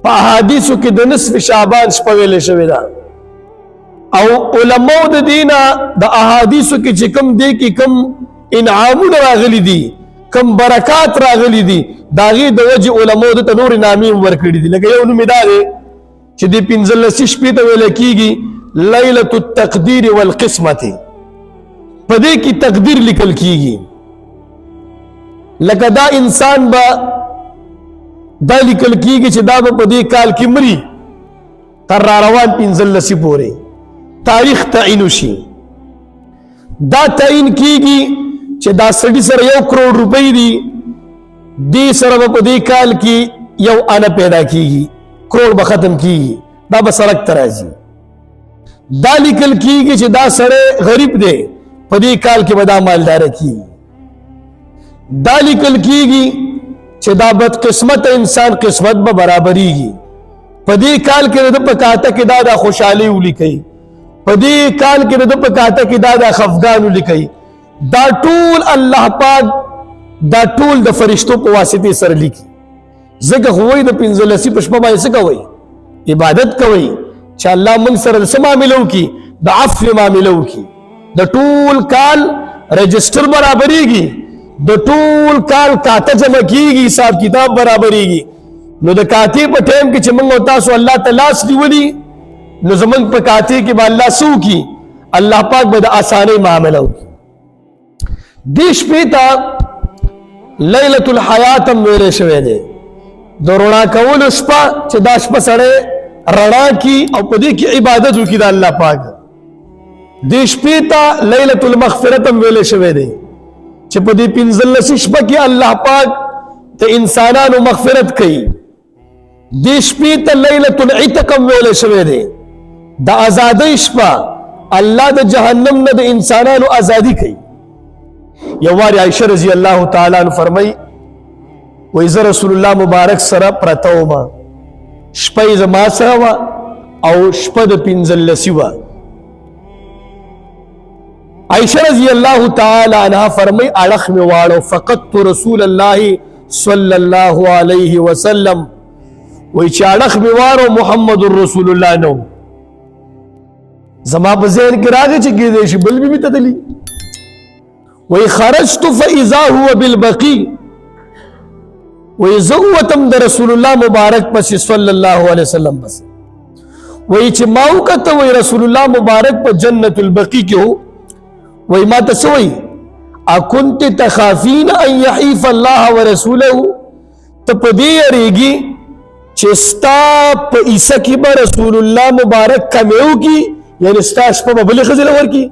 په احادیثو کې د نصف شعبان شپه ویلې شوې ده او علماء د دینه د احادیثو کې چې کوم دی کې کوم انعامونه راغلي دي کوم برکات راغلي دي دا غي د وجه علماء د نور نامې ورکړي دي لکه یو نوم دا دی چې د 15 شپې ته ویل کېږي ليله التقدير والقسمه په دې کې تقدیر لیکل کېږي لکه دا انسان با دا لیکل کېږي چې دا په دې کال کې مري تر روان 15 پورې تاریخ تعین شي دا تعین کېږي چې دا سړي سره 1 کروڑ روپۍ دي دې سره په دې کال کې یو انا پیدا کېږي کروڑ به ختم کېږي دا به سړک ته راځي دا لیکل کېږي چې دا سړی غریب دی په دې کال کې به دا مالدار کېږي دا لیکل کېږي چې دا بد قسمت انسان قسمت به برابرېږي په دې کال کې د پکاته کې دا خوشحالي ولیکي په دې کال کې د پکاته کې دا خفګان ولیکي دا ټول الله پاک دا ټول د فرشتو په واسطه سره لیکي زګه هوی د 15 پښپا باندې څه کوي عبادت کوي چې الله موږ سره څه معاملو کی د عفو معاملو کی د ټول کال رجستر برابرېږي د ټول کال کاته جمع کیږي حساب کتاب برابرېږي نو د کاته په ټیم کې چې موږ تاسو الله تعالی سړي نو زمونږ په کاته کې به الله سو کی الله پاک به د اسانه معاملو کی دیش پیتا لیلۃ الحیات ویلې شوې ده د رڼا کول شپه چې دا شپه سره رڼا کی او په دې کې عبادت وکړي د الله پاک دیش پیتا لیلۃ المغفرت ویلې شوې ده چې په دې 15 شپه کې الله پاک ته انسانانو مغفرت کوي دیش پیتا لیلۃ العتق ویلې شوې ده د آزادۍ شپه الله د جهنم نه د انسانانو ازادي کوي یواری عائشہ رضی اللہ تعالی عنہ فرمائی ویزا رسول اللہ مبارک سره پرتاو ما شپه زما سره وا او شپه د 15 وا عائشہ رضی اللہ تعالی عنہ فرمائی اڑخ می واړو فقط رسول الله صلی الله علیه وسلم وی چې اڑخ می واړو محمد رسول الله نو زما په ذهن کې راغی چې کېدې شي بل به تدلی وی خرجت فاذا هو بالبقي وی زوتم د رسول الله مبارک پس صلی الله علیه وسلم بس وی چې ما وکته وی رسول الله مبارک په جنت البقي کې هو وی ما تسوي اكنت تخافين ان يحيف الله ورسوله تپدی ریږي چې ستا په عیسی کې به رسول الله مبارک کمیو کی یعنی ستا شپه بل خزل ورکی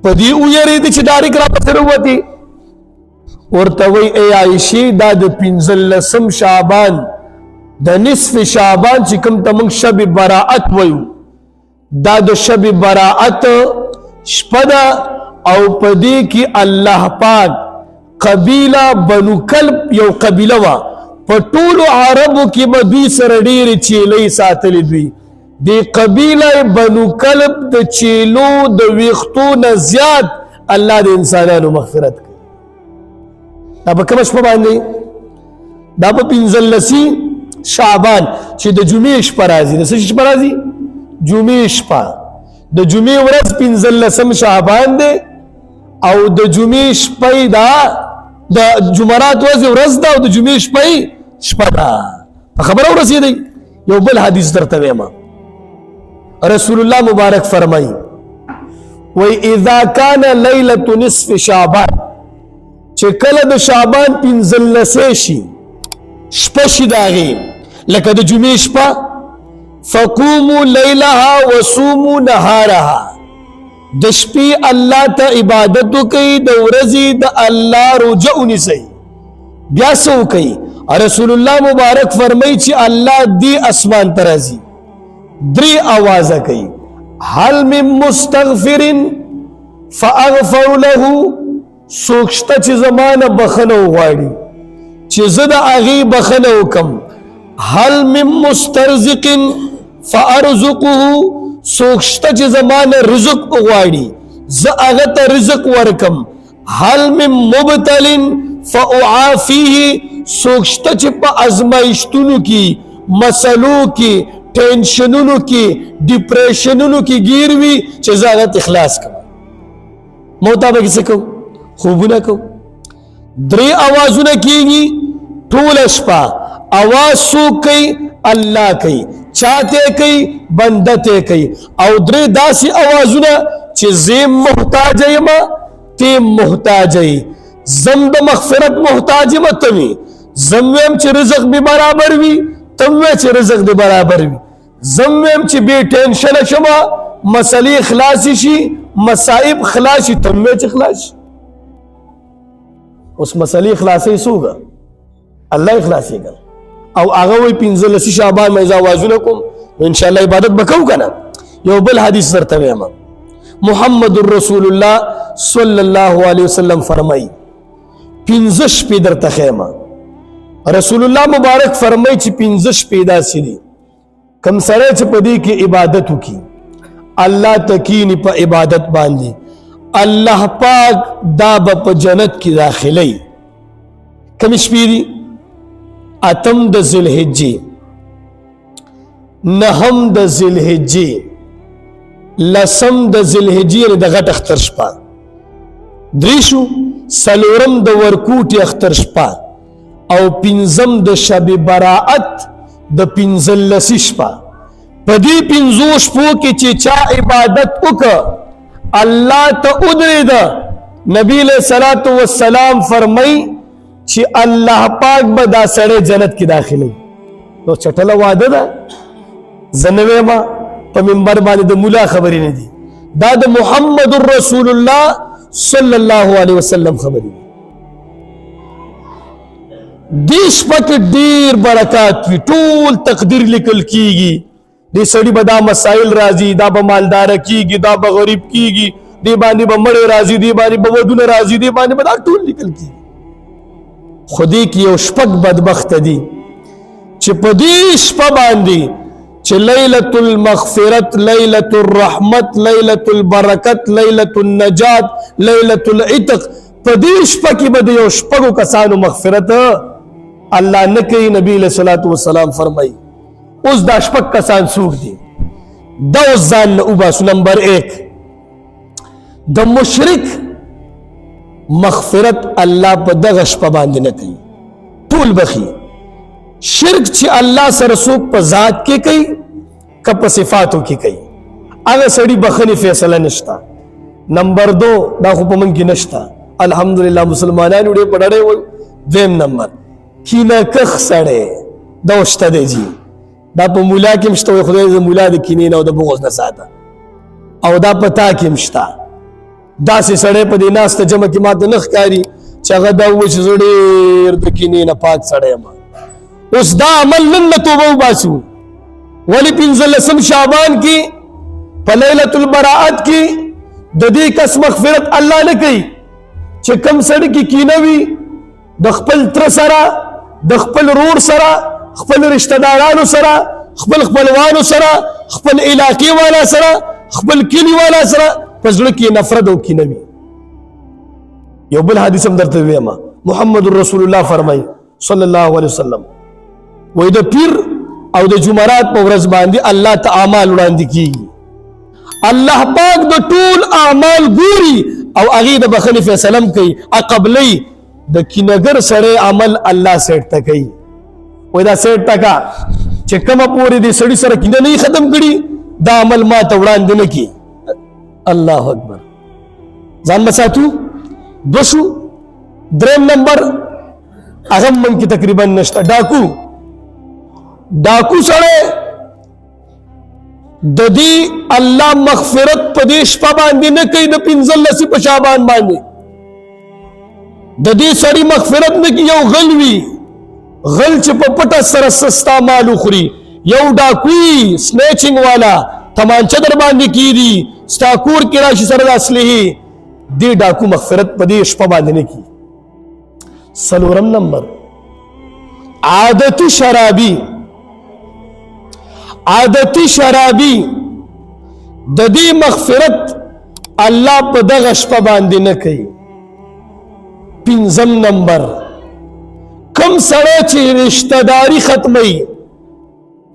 پدی او یری دي چې داریک را پسره وتی ورته وی ای عائشہ دا د 15 شعبان د نصف شعبان چې کوم تم شب براءت ویو دا د شب براءت شپدا او پدی کی الله پاک قبیله بنو کلب یو قبیله وا په ټول عربو کې به دوی سره ډیر چیلې ساتلې دوی دی قبیله بنو کلب د چیلو د ویختو نه زیات الله د انسانانو مغفرت کوي دا په کوم شپه باندې دا په 15 شعبان چې د جمعې شپه راځي د څه شپه راځي جمعې شپه د جمعې ورځ 15 شعبان دی او د جمعې شپه دا د جمعرات ورځ دا او د جمعې شپه دا خبره ورسېږي یو بل حدیث درته وایم رسول الله مبارک فرمائی وی اذا کان لیلۃ نصف شعبان چې کله د شعبان 15 شي شپه شي داغي لکه د جمعې شپه فقوموا لیلها وصوموا نهارها د شپې الله ته عبادت کوي د ورځې د الله روزه ونیسي بیا څه کوي رسول الله مبارک فرمایي چې الله دې اسمان ته راځي دری آوازه کوي هل من مستغفر فاغفر له سوکشته چې زمانه بخنه وغواړي چې زه د هغې بخنه وکم هل من مسترزق فارزقه سوکشته چې زمانه رزق وغواړي زه هغه ته رزق ورکم هل من مبتل فاعافيه سوکشته چې په ازمایښتونو کې مسلو کې ټینشنونو کې ډیپریشنونو کې گیر وي چې زه اخلاص کوم موتا به څه کوم خوبونه کوم درې اوازونه کیږي ټول شپه اواز سو کوي الله کوي چاته کوي بندته کوي او درې داسې اوازونه چې زم محتاج یم ته محتاج ای زم د مغفرت محتاج یم ته زم ویم چې رزق به برابر وي تم وی چې رزق به برابر وي زم ویم چې به ټینشن شمه مسلې خلاص شي مصائب خلاص شي تم وی چې خلاص شي اوس مسلې خلاصې سوګه الله خلاصې کړ او هغه وی 15 شعبان مې زوازونه کوم ان شاء الله عبادت وکاو کنه یو بل حدیث درته وایم محمد رسول الله صلی الله علیه وسلم فرمای 15 شپې درته خیمه رسول الله مبارک فرمای چې 15 شپې داسې دي کم سره چې پدې کې عبادت وکي الله تکینی په عبادت باندې الله پاک دا په جنت کې داخلي کم شپې دي اتم د ذوالحجې نهم د ذوالحجې لسم د ذوالحجې د غټ اختر شپه دریشو سلورم د ورکوټي اختر شپه او پنځم د شب براءت د پنځلسی شپه په دې پنځو شپو کې چې چا عبادت وکړه الله ته ودرېده نبی علیہ الصلوۃ والسلام فرمای چې الله پاک به دا سړی جنت کې داخلي نو چټله وعده ده زنوې ما په منبر باندې د مولا خبرې نه دي دا د محمد رسول الله صلی الله علیه وسلم خبرې دیش پک ډیر برکات وی ټول تقدیر لیکل کیږي دې سړي به دا مسائل راځي دا به مالدار کیږي دا به غریب کیږي دې باندې به مړ راځي دې باندې به ودونه راځي دې باندې به دا ټول لیکل کیږي خودی کې یو شپږ بدبخت دي چې په دې شپه باندې چې لیلۃ المغفرت لیلۃ الرحمت لیلۃ البرکت لیلۃ النجات لیلۃ العتق په دې شپه کې به یو شپږو کسانو مغفرت الله نه کوي نبی علیہ الصلوۃ والسلام فرمایي اوس دا شپږ کسان څوک دي دا ځان او باس نمبر 1 د مشرک مغفرت الله په دغه شپه باندې نه کوي ټول بخي شرک چې الله سره څوک په ذات کې کوي که په صفاتو کې کوي هغه سړي بخني فیصله نشتا نمبر 2 دا خو په من کې نشتا الحمدلله مسلمانانو ډېر پړړې وي دیم نمبر کینه کخ سړی دا وشته دی جی دا په مولا کې مشته خدای دې مولا د کینې او د بغض نه ساته او دا پتا کې مشته دا سه سړی په دې ناس ته جمع کې ماته نخ کاری چې هغه دا و چې زړه د کینې نه پاک سړی ما اوس دا عمل نن توبه وباسو ولی 15 شعبان کې په لیلۃ البراءت کې د دې کس مغفرت الله نه کوي چې کم سړی کې کینوي د خپل تر سره د خپل رور سره خپل رشتہ دارانو سره خپل خپلوانو سره خپل علاقې والا سره خپل کلی والا سره پزړه کې نفرت او کینوي یو بل حدیث هم درته وایم محمد رسول الله فرمای صلی الله علیه وسلم وې د پیر او د جمعرات په ورځ باندې الله تعالی اعمال وړاندې کیږي الله پاک د ټول اعمال ګوري او هغه د بخنی فیصله کوي قبلی د کینګر سره عمل الله سیټ تا کوي وې دا سیټ تا کا چې کومه پوری دي سړی سره کینه نه ختم کړي دا عمل ما ته وړاندې نه کی الله اکبر ځان بساتو دوشو دریم نمبر هغه من کې تقریبا نشته ډاکو سره د دې الله مغفرت په دې شپه باندې نه کوي د 15 په شعبان باندې د دې سړي مغفرت نه کوي یو غلوي غل چې په پټه سره سستا مال خوري یو ډاکوي سنیچنګ والا تمانچه در باندې کیږي ستاکور کې راشي سره اصلي دې ډاکو مغفرت په دې شپه باندې نه کوي سلورم نمبر عادتي شرابي د دې مغفرت الله په دغه شپه باندې نه کوي پنځم نمبر کم سره چې رشتہ داری ختمي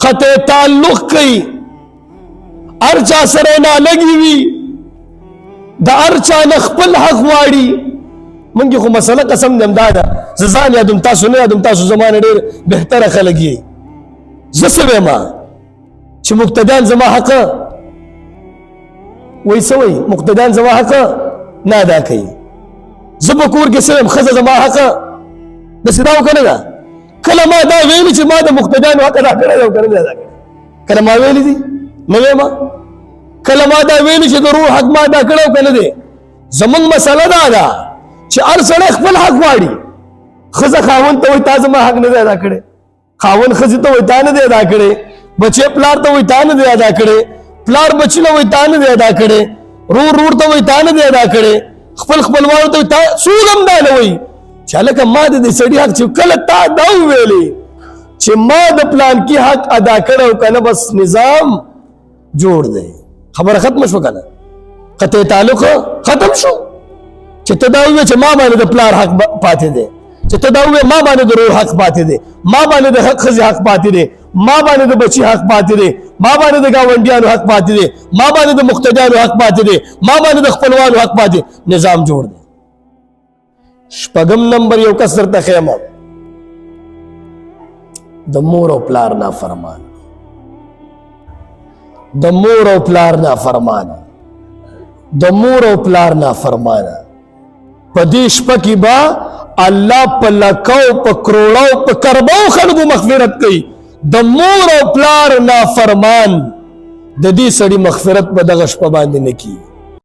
قطع تعلق کوي هر چا سره نه لګي وي د هر چا نه خپل حق غواړي مونږ خو مسله قسم دې امدا ده زه ځان یادوم تاسو نه یادوم تاسو زمانه ډېر بهتره خلک یې زه څه وایم چې مقتدیان زما حق وایي څه وایي مقتدیان زما حق نه ادا کوي زه په کور کې څه وایم ښځه زما حق داسې دا وکړه ده کله ما دا ویلي چې ما د مقتدیانو حق ادا کړی دی او که نه دی ادا کړی کله ما ویلي دي نه وایم کله ما دا ویلي چې د روح حق ما ادا کړی او که نه دی زمونږ مسله دا ده چې هر سړی خپل حق غواړي ښځه خاوند ته وایي تا زما حق نه دی ادا کړی خاوند ښځې ته وایي تا نه دی ادا کړی بچی پلار ته وایي تا نه دی ادا کړی پلار بچی له وایي تا نه دی ادا کړی رور ته وایي تا نه دی ادا کړی خپل خپلوانو ته تا څوک هم دا نه وایي چې هلکه ما د دې سړي حق چې کله تا دا وویلې چې ما د پلانکي حق ادا کړی او که نه بس نظام جوړ دی خبره ختمه شوه که نه قطع تعلق ختم شو چې ته دا وویې چې ما باندې د پلار حق پاتې دی چې ته دا وویې ما باندې د رور حق پاتې دی ما باندې د ښځې حق پاتې دی ما باندې د بچي حق پاتې دی ما باندې د ګاونډیانو حق پاتې دی ما باندې د مقتدیانو حق پاتې دی ما باندې د خپلوانو حق پاتې نظام جوړ دی شپږم نمبر یو کس درته ښیم د مور او پلار نافرمانه د مور او پلار نافرمانه د مور او پلار نافرمانه په دې شپه کې به الله په لکو په کروڑو په کربو خلکو مغفرت کوي د مور او پلار نافرمان د دې سړي مغفرت په دغه شپه باندې نه کیږي